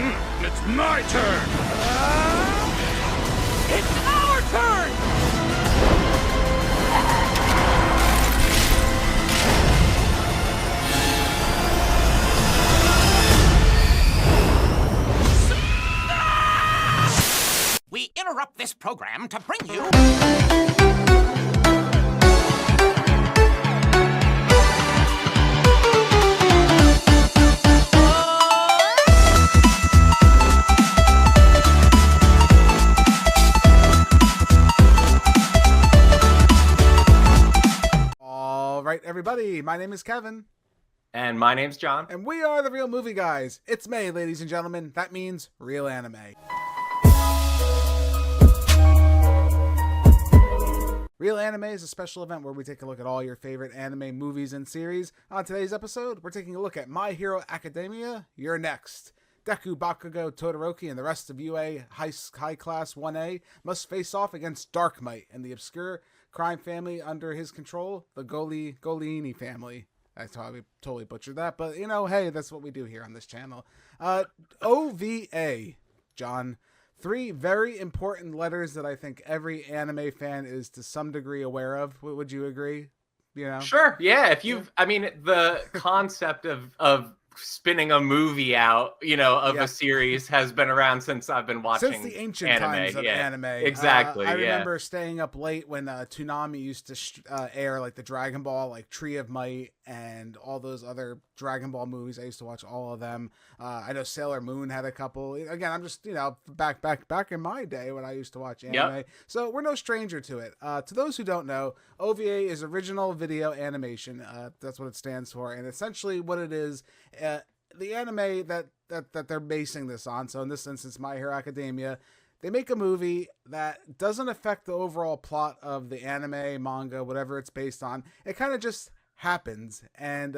It's my turn! It's our turn! We interrupt this program to bring you... All right, everybody, my name is Kevin. And my name's John. And we are the Real Movie Guys. It's May, ladies and gentlemen. That means real anime. Real Anime is a special event where we take a look at all your favorite anime movies and series. On today's episode, we're taking a look at My Hero Academia. You're next. Deku, Bakugo, Todoroki, and the rest of UA High Class 1A must face off against Dark Might and the obscure crime family under his control, the Gollini Family. I probably totally butchered that, but you know, hey, that's what we do here on this channel. OVA, John. 3 very important letters that I think every anime fan is to some degree aware of. Would you agree? You know? Sure. Yeah. If you've, I mean, the concept of spinning a movie out, of a series has been around since I've been watching since the ancient anime. times of anime. Exactly. I remember staying up late when Toonami used to air like the Dragon Ball, like Tree of Might, and all those other Dragon Ball movies. I used to watch all of them. I know Sailor Moon had a couple. Again, I'm just back in my day when I used to watch anime. Yep. So we're no stranger to it. To those who don't know, OVA is original video animation. That's what it stands for, and essentially what it is. The anime that they're basing this on, so in this instance, My Hero Academia, they make a movie that doesn't affect the overall plot of the anime, manga, whatever it's based on. It kind of just happens, and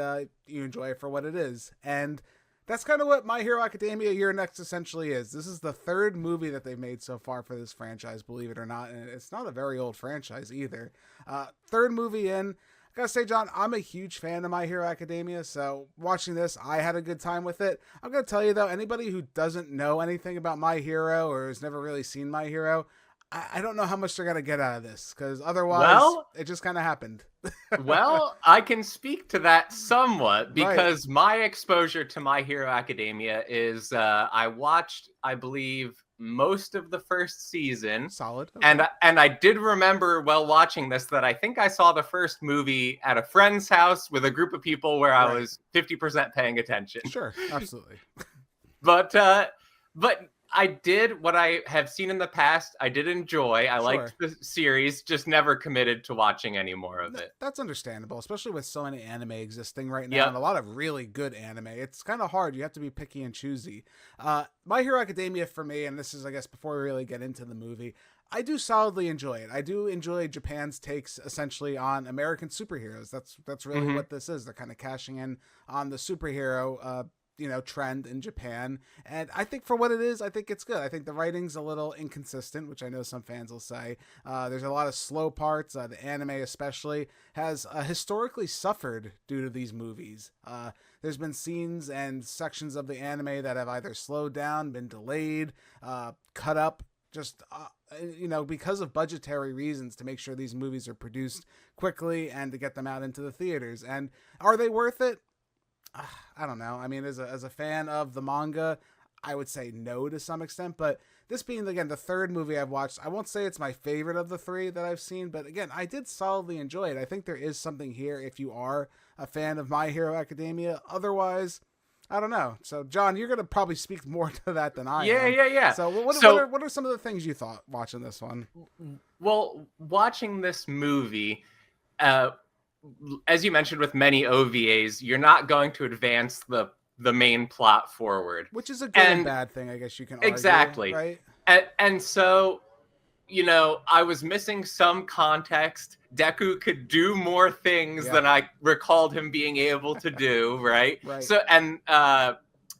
you enjoy it for what it is. And that's kind of what My Hero Academia You're Next essentially is. This is the 3rd movie that they've made so far for this franchise, believe it or not, and it's not a very old franchise either. 3rd movie in. I gotta say, John, I'm a huge fan of My Hero Academia, so watching this, I had a good time with it. I'm gonna tell you, though, anybody who doesn't know anything about My Hero or has never really seen My Hero, I don't know how much they're gonna get out of this, because otherwise, it just kind of happened. Well, I can speak to that somewhat, because my exposure to My Hero Academia is I watched, I believe, most of the first season. Solid. Okay. And I did remember while watching this that I think I saw the first movie at a friend's house with a group of people where I was 50% paying attention. Sure, absolutely. But I did what I have seen in the past. I did enjoy. I liked the series, just never committed to watching any more of it. That's understandable, especially with so many anime existing right now and a lot of really good anime. It's kind of hard. You have to be picky and choosy. My Hero Academia for me, and this is, I guess, before we really get into the movie, I do solidly enjoy it. I do enjoy Japan's takes essentially on American superheroes. That's really what this is. They're kind of cashing in on the superhero trend in Japan, and I think for what it is, I think it's good. I think the writing's a little inconsistent, which I know some fans will say. There's a lot of slow parts. The anime especially has historically suffered due to these movies. There's been scenes and sections of the anime that have either slowed down, been delayed, cut up, just because of budgetary reasons, to make sure these movies are produced quickly and to get them out into the theaters. And are they worth it? I don't know. I mean, as a fan of the manga, I would say no to some extent, but this being, again, the 3rd movie I've watched, I won't say it's my favorite of the 3 that I've seen, but again, I did solidly enjoy it. I think there is something here if you are a fan of My Hero Academia. Otherwise, I don't know. So, John, you're going to probably speak more to that than I am. Yeah. So, what are some of the things you thought watching this one? Well, watching this movie, as you mentioned with many OVAs, you're not going to advance the main plot forward. Which is a good and bad thing, I guess you can argue. Exactly. Right? And so, I was missing some context. Deku could do more things than I recalled him being able to do, right? So, and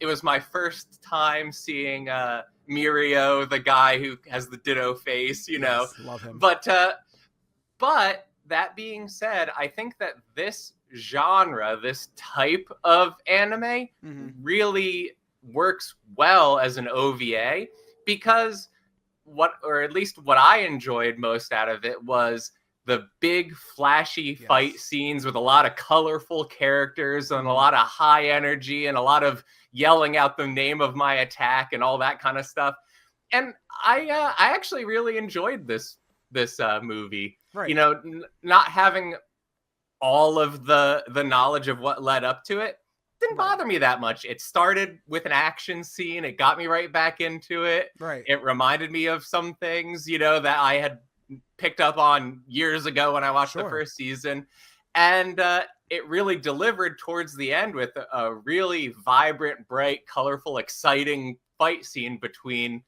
it was my first time seeing Mirio, the guy who has the ditto face, Yes, love him. But that being said, I think that this genre, this type of anime, really works well as an OVA because at least what I enjoyed most out of it was the big flashy fight scenes with a lot of colorful characters and a lot of high energy and a lot of yelling out the name of my attack and all that kind of stuff. And I actually really enjoyed this movie. Right. You know, not having all of the knowledge of what led up to it didn't bother me that much. It started with an action scene. It got me right back into it. Right. It reminded me of some things, you know, that I had picked up on years ago when I watched the first season. And it really delivered towards the end with a really vibrant, bright, colorful, exciting fight scene between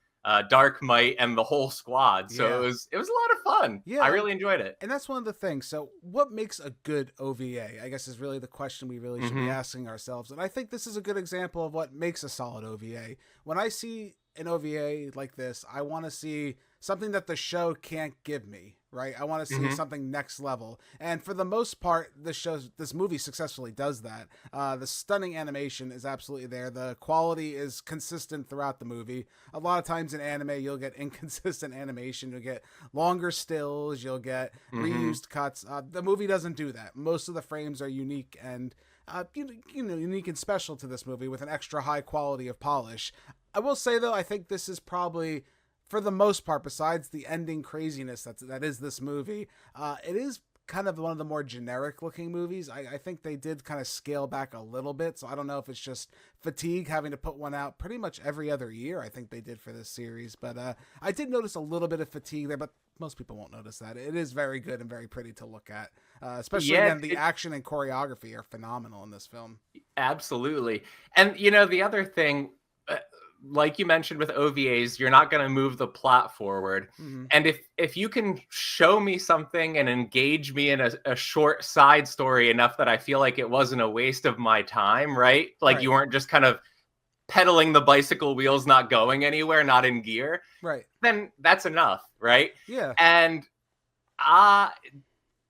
Dark Might and the whole squad. So it was a lot of fun. Yeah, I really enjoyed it. And that's one of the things. So what makes a good OVA, I guess, is really the question we really should be asking ourselves. And I think this is a good example of what makes a solid OVA. When I see an OVA like this, I want to see something that the show can't give me, right? I want to see something next level. And for the most part, this movie successfully does that. The stunning animation is absolutely there. The quality is consistent throughout the movie. A lot of times in anime, you'll get inconsistent animation. You'll get longer stills. You'll get reused cuts. The movie doesn't do that. Most of the frames are unique and unique and special to this movie with an extra high quality of polish. I will say, though, I think this is probably, for the most part, besides the ending craziness that is this movie, it is kind of one of the more generic looking movies. I think they did kind of scale back a little bit, so I don't know if it's just fatigue having to put one out pretty much every other year. I think they did for this series, but I did notice a little bit of fatigue there, but most people won't notice that. It is very good and very pretty to look at, especially when the action and choreography are phenomenal in this film. Absolutely. And you know, the other thing, like you mentioned with OVAs, you're not going to move the plot forward. And if you can show me something and engage me in a short side story enough that I feel like it wasn't a waste of my time, right? Like you weren't just kind of pedaling the bicycle wheels, not going anywhere, not in gear, right? Then that's enough, right? Yeah. And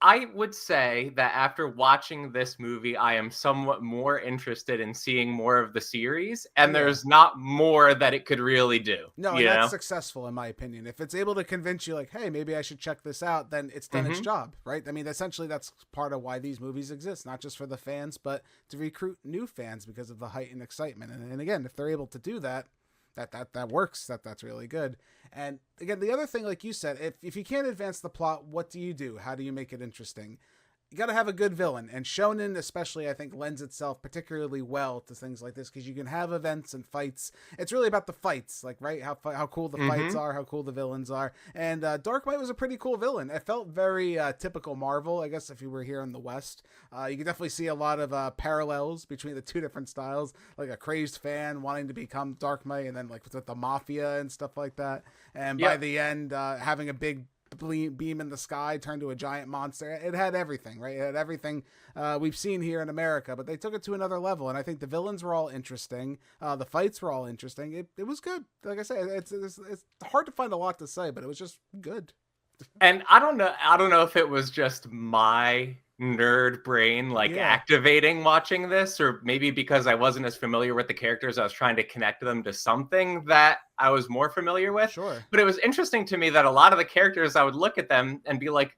I would say that after watching this movie, I am somewhat more interested in seeing more of the series, and there's not more that it could really do. No, and that's successful in my opinion. If it's able to convince you like, hey, maybe I should check this out, then it's done its job, right? I mean, essentially that's part of why these movies exist, not just for the fans, but to recruit new fans because of the heightened excitement. And again, if they're able to do that, that works. That's really good. And again, the other thing, like you said, if you can't advance the plot, what do you do? How do you make it interesting? You got to have a good villain, and shonen especially, I think, lends itself particularly well to things like this because you can have events and fights. It's really about the fights, like, right? How cool the fights are, how cool the villains are. And Dark Might was a pretty cool villain. It felt very typical Marvel, I guess, if you were here in the West. You can definitely see a lot of parallels between the two different styles, like a crazed fan wanting to become Dark Might, and then like with the mafia and stuff like that. And by the end, having a big beam in the sky turned to a giant monster. It had everything, right? It had everything we've seen here in America, but they took it to another level. And I think the villains were all interesting. The fights were all interesting. It was good. Like I said, it's hard to find a lot to say, but it was just good. And I don't know if it was just my nerd brain activating watching this, or maybe because I wasn't as familiar with the characters, I was trying to connect them to something that I was more familiar with. Sure. But it was interesting to me that a lot of the characters, I would look at them and be like,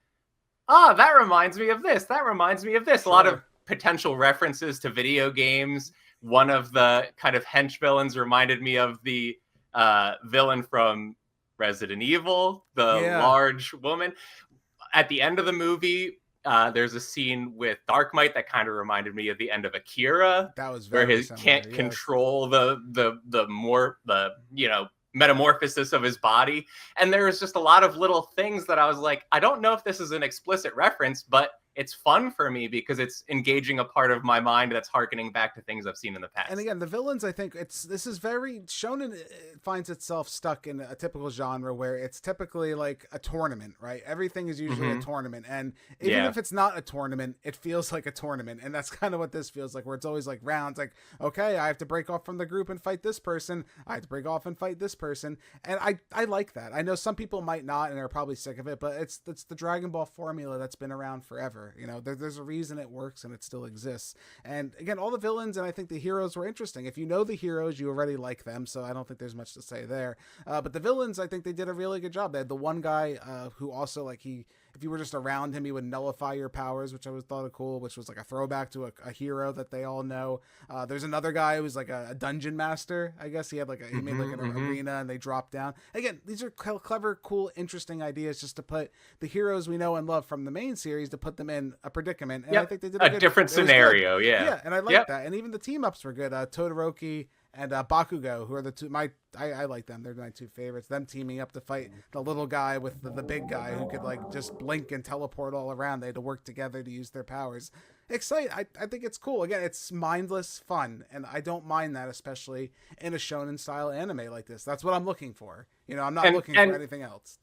that reminds me of this. That reminds me of this. Sure. A lot of potential references to video games. One of the kind of hench villains reminded me of the villain from Resident Evil, the large woman. At the end of the movie, there's a scene with Dark Might that kind of reminded me of the end of Akira. That was very where he can't control the metamorphosis of his body. And there was just a lot of little things that I was like, I don't know if this is an explicit reference, but it's fun for me because it's engaging a part of my mind that's harkening back to things I've seen in the past. And again, the villains, I think this is very shonen. It finds itself stuck in a typical genre where it's typically like a tournament, right? Everything is usually a tournament. And even if it's not a tournament, it feels like a tournament. And that's kind of what this feels like, where it's always like rounds, like, okay, I have to break off from the group and fight this person. I have to break off and fight this person. And I like that. I know some people might not and are probably sick of it, but it's the Dragon Ball formula that's been around forever. for. You know, there's a reason it works and it still exists. And again, all the villains and I think the heroes were interesting. If you know the heroes, you already like them, so I don't think there's much to say there. But the villains, I think they did a really good job. They had the one guy who also, like, if you were just around him, he would nullify your powers, which I was thought of cool, which was like a throwback to a hero that they all know. There's another guy who was like a dungeon master. I guess he had like he made like an arena and they dropped down. Again, these are clever, cool, interesting ideas just to put the heroes we know and love from the main series to put them in a predicament. And I think they did a different scenario. Yeah, and I like that. And even the team ups were good. Todoroki and Bakugo, who are the two, I like them. They're my two favorites. Them teaming up to fight the little guy with the big guy who could like just blink and teleport all around. They had to work together to use their powers. Exciting. I think it's cool. Again, it's mindless fun, and I don't mind that, especially in a shonen style anime like this. That's what I'm looking for. You know, I'm not looking for anything else.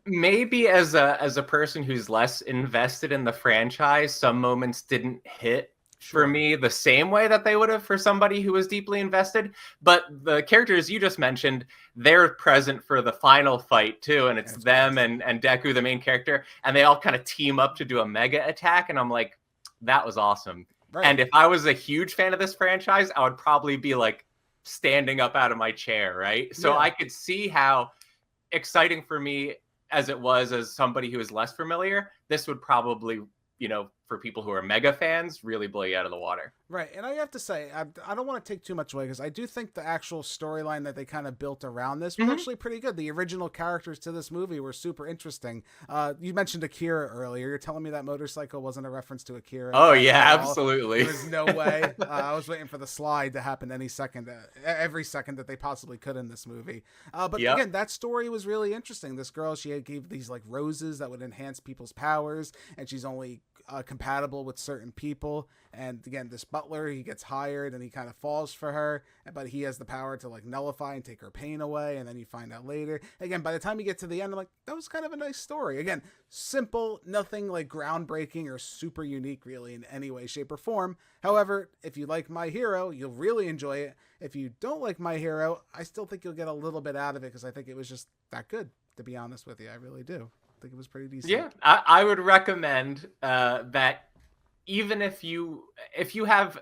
Maybe as a person who's less invested in the franchise, some moments didn't hit for me the same way that they would have for somebody who was deeply invested. But the characters you just mentioned, they're present for the final fight too, and it's them and Deku, the main character, and they all kind of team up to do a mega attack, and I'm like, that was awesome. Right. And if I was a huge fan of this franchise, I would probably be like standing up out of my chair, right? So I could see how exciting for me as it was as somebody who is less familiar, this would probably, you know, for people who are mega fans, really blow you out of the water. Right. And I have to say, I don't want to take too much away because I do think the actual storyline that they kind of built around this was actually pretty good. The original characters to this movie were super interesting. You mentioned Akira earlier. You're telling me that motorcycle wasn't a reference to Akira? Oh, yeah, absolutely. There's no way. I was waiting for the slide to happen any second, every second that they possibly could in this movie. But again, that story was really interesting. This girl, she gave these like roses that would enhance people's powers, and she's only compatible with certain people. And again, this butler, he gets hired and he kind of falls for her, but he has the power to like nullify and take her pain away. And then you find out later, again, by the time you get to the end, I'm like, that was kind of a nice story. Again, simple, nothing like groundbreaking or super unique really in any way, shape or form. However, if you like My Hero, you'll really enjoy it. If you don't like My Hero, I still think you'll get a little bit out of it because I think it was just that good, to be honest with you. I really do. I think it was pretty decent. Yeah, I would recommend that even if you have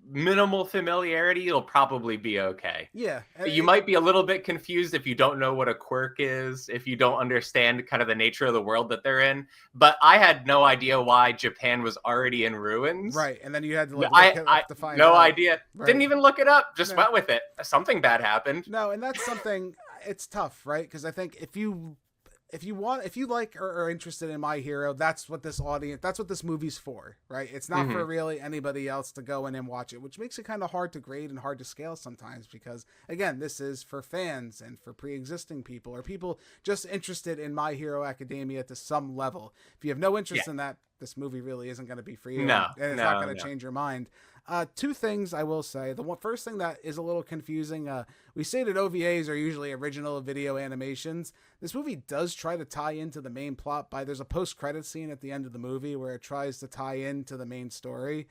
minimal familiarity, you'll probably be okay. Yeah. You might be a little bit confused if you don't know what a quirk is, if you don't understand kind of the nature of the world that they're in. But I had no idea why Japan was already in ruins. Right. And then you had to look it up to find out. No idea. Right. Didn't even look it up. Just went with it. Something bad happened. No, and that's something, it's tough, right? Because I think if you like or are interested in My Hero, that's what this movie's for, right? It's not for really anybody else to go in and watch it, which makes it kind of hard to grade and hard to scale sometimes because, again, this is for fans and for pre-existing people or people just interested in My Hero Academia to some level. If you have no interest in that, this movie really isn't going to be for you. And it's not going to change your mind. Two things I will say. The first thing that is a little confusing, we say that OVAs are usually original video animations. This movie does try to tie into the main plot there's a post-credit scene at the end of the movie where it tries to tie into the main story.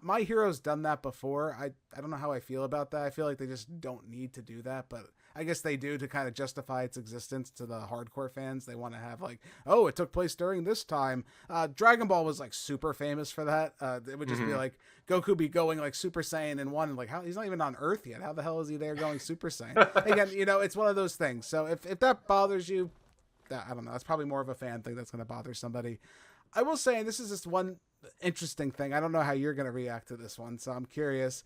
My Hero's done that before. I don't know how I feel about that. I feel like they just don't need to do that, but I guess they do to kind of justify its existence to the hardcore fans. They want to have like, oh, it took place during this time. Dragon Ball was like super famous for that. It would just be like Goku be going like Super Saiyan in one, like how he's not even on Earth yet. How the hell is he there going Super Saiyan? Again, you know, it's one of those things. So if that bothers you, I don't know. That's probably more of a fan thing that's going to bother somebody. I will say, and this is just one interesting thing. I don't know how you're going to react to this one, so I'm curious.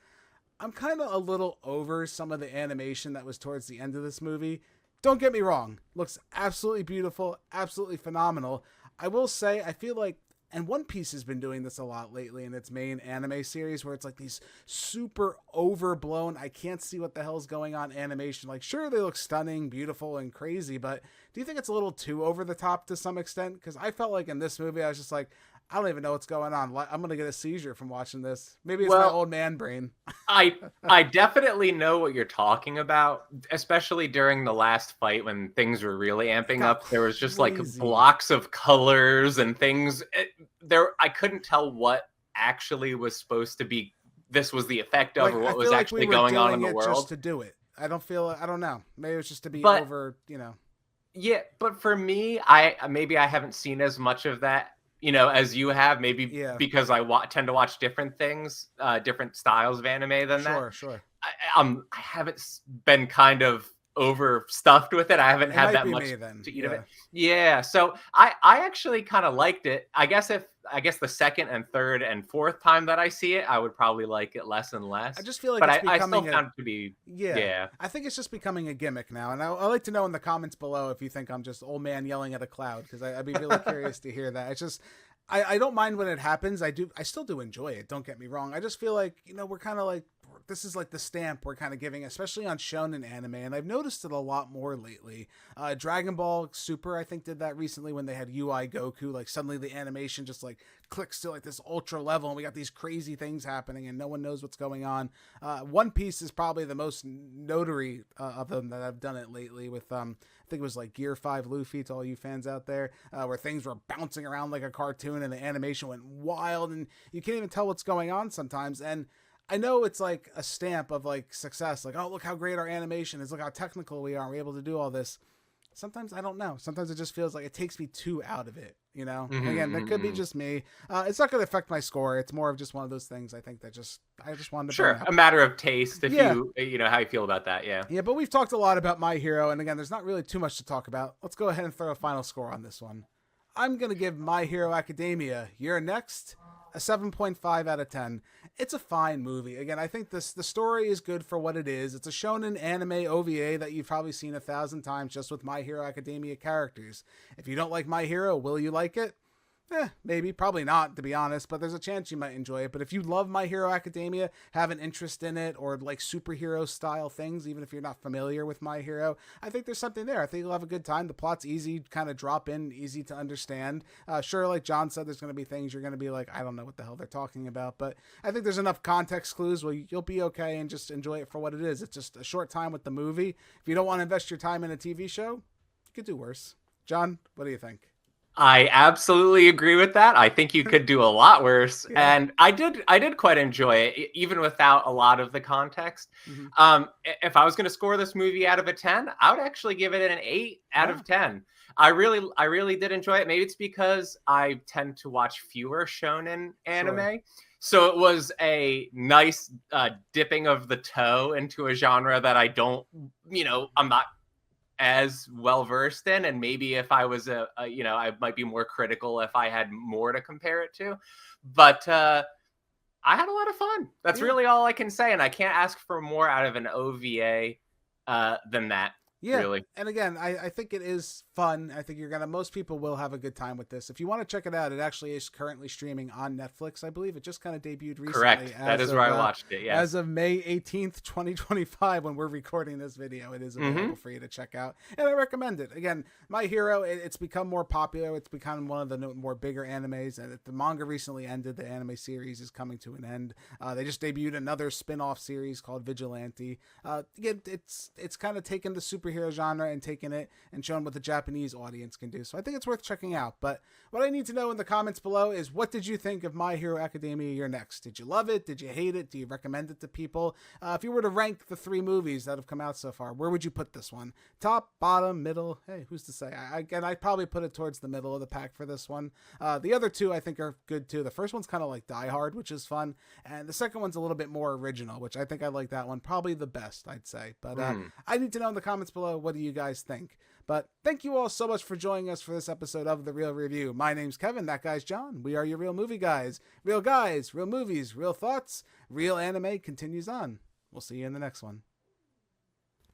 I'm kind of a little over some of the animation that was towards the end of this movie. Don't get me wrong. Looks absolutely beautiful, absolutely phenomenal. I will say, I feel like, and One Piece has been doing this a lot lately in its main anime series where it's like these super overblown, I can't see what the hell's going on animation. Like, sure, they look stunning, beautiful, and crazy, but do you think it's a little too over the top to some extent? Because I felt like in this movie, I was just like, I don't even know what's going on. I'm going to get a seizure from watching this. Maybe it's my old man brain. I definitely know what you're talking about, especially during the last fight when things were really amping up. There was just like blocks of colors and things. I couldn't tell what actually was supposed to be. This was the effect of, or what was actually going on in the world. Just to do it. I don't know. Maybe it was just to be over, you know. Yeah, but for me, maybe I haven't seen as much of that as you have, maybe because I tend to watch different things, different styles of anime than that. Sure. I haven't been kind of overstuffed with it. I haven't had that much to eat of it. Yeah. So I actually kind of liked it. I guess the second and third and fourth time that I see it, I would probably like it less and less. I just feel like but it's I becoming still found it to be I think it's just becoming a gimmick now, and I'd like to know in the comments below if you think I'm just old man yelling at a cloud, because I'd be really curious to hear that. It's just I don't mind when it happens. I still do enjoy it. Don't get me wrong. I just feel like we're kind of like, this is like the stamp we're kind of giving, especially on shonen anime, and I've noticed it a lot more lately. Dragon Ball Super, I think, did that recently when they had UI Goku. Like, suddenly the animation just like clicks to like this ultra level, and we got these crazy things happening, and no one knows what's going on. One Piece is probably the most notary of them that I've done it lately with. I think it was like Gear 5 Luffy, to all you fans out there, where things were bouncing around like a cartoon, and the animation went wild, and you can't even tell what's going on sometimes. And I know it's like a stamp of like success, like, oh, look how great our animation is, look how technical we are, we're able to do all this. Sometimes I don't know. Sometimes it just feels like it takes me too out of it, Again, that could be just me. It's not going to affect my score. It's more of just one of those things, I think, that I just wanted to bring up. A matter of taste, if you know how you feel about that. Yeah, but we've talked a lot about My Hero, and again, there's not really too much to talk about. Let's go ahead and throw a final score on this one. I'm going to give My Hero Academia, You're Next, a 7.5 out of 10. It's a fine movie. Again, I think the story is good for what it is. It's a shonen anime OVA that you've probably seen 1,000 times just with My Hero Academia characters. If you don't like My Hero, will you like it? Maybe, probably not, to be honest, but there's a chance you might enjoy it. But if you love My Hero Academia, have an interest in it, or like superhero style things, even if you're not familiar with My Hero, I think there's something there. I think you'll have a good time. The plot's easy, kind of drop in, easy to understand. Sure, like John said, there's going to be things you're going to be like, I don't know what the hell they're talking about, but I think there's enough context clues where you'll be okay and just enjoy it for what it is. It's just a short time with the movie. If you don't want to invest your time in a TV show, you could do worse. John, what do you think? I absolutely agree with that. I think you could do a lot worse. And I did quite enjoy it, even without a lot of the context. If I was going to score this movie out of a 10, I would actually give it an 8 out of 10. I really did enjoy it. Maybe it's because I tend to watch fewer shonen anime. Sure. So it was a nice dipping of the toe into a genre that I don't, I'm not as well versed in, and maybe if I was I might be more critical if I had more to compare it to, but I had a lot of fun. That's really all I can say, and I can't ask for more out of an OVA than that. Really. And again, I think it is fun. I think most people will have a good time with this. If you want to check it out, it actually is currently streaming on Netflix. I believe it just kind of debuted recently. Correct. That is where I watched it. Yeah. As of May 18th, 2025, when we're recording this video, it is available for you to check out, and I recommend it. Again, My Hero, it's become more popular. It's become one of the more bigger animes, and the manga recently ended. The anime series is coming to an end. They just debuted another spin-off series called Vigilante. Again, it's kind of taken the superhero genre and taken it and shown what the Japanese audience can do. So I think it's worth checking out. But what I need to know in the comments below is, what did you think of My Hero Academia You're Next? Did you love it? Did you hate it? Do you recommend it to people? If you were to rank the 3 movies that have come out so far, where would you put this one? Top, bottom, middle? Hey, who's to say? I'd probably put it towards the middle of the pack for this one. The other 2 I think are good too. The first one's kind of like Die Hard, which is fun. And the second one's a little bit more original, which I think I like that one probably the best, I'd say. But I need to know in the comments below, what do you guys think? But thank you all so much for joining us for this episode of The Real Review. My name's Kevin, that guy's John. We are your real movie guys. Real guys, real movies, real thoughts. Real anime continues on. We'll see you in the next one.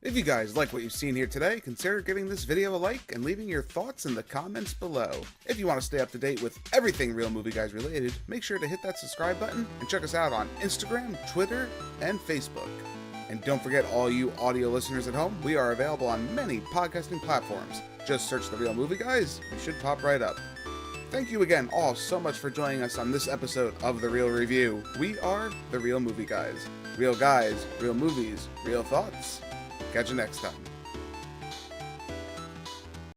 If you guys like what you've seen here today, consider giving this video a like and leaving your thoughts in the comments below. If you want to stay up to date with everything Real Movie Guys related, make sure to hit that subscribe button and check us out on Instagram, Twitter, and Facebook. And don't forget, all you audio listeners at home, we are available on many podcasting platforms. Just search The Real Movie Guys, you should pop right up. Thank you again all so much for joining us on this episode of The Real Review. We are The Real Movie Guys. Real guys, real movies, real thoughts. Catch you next time.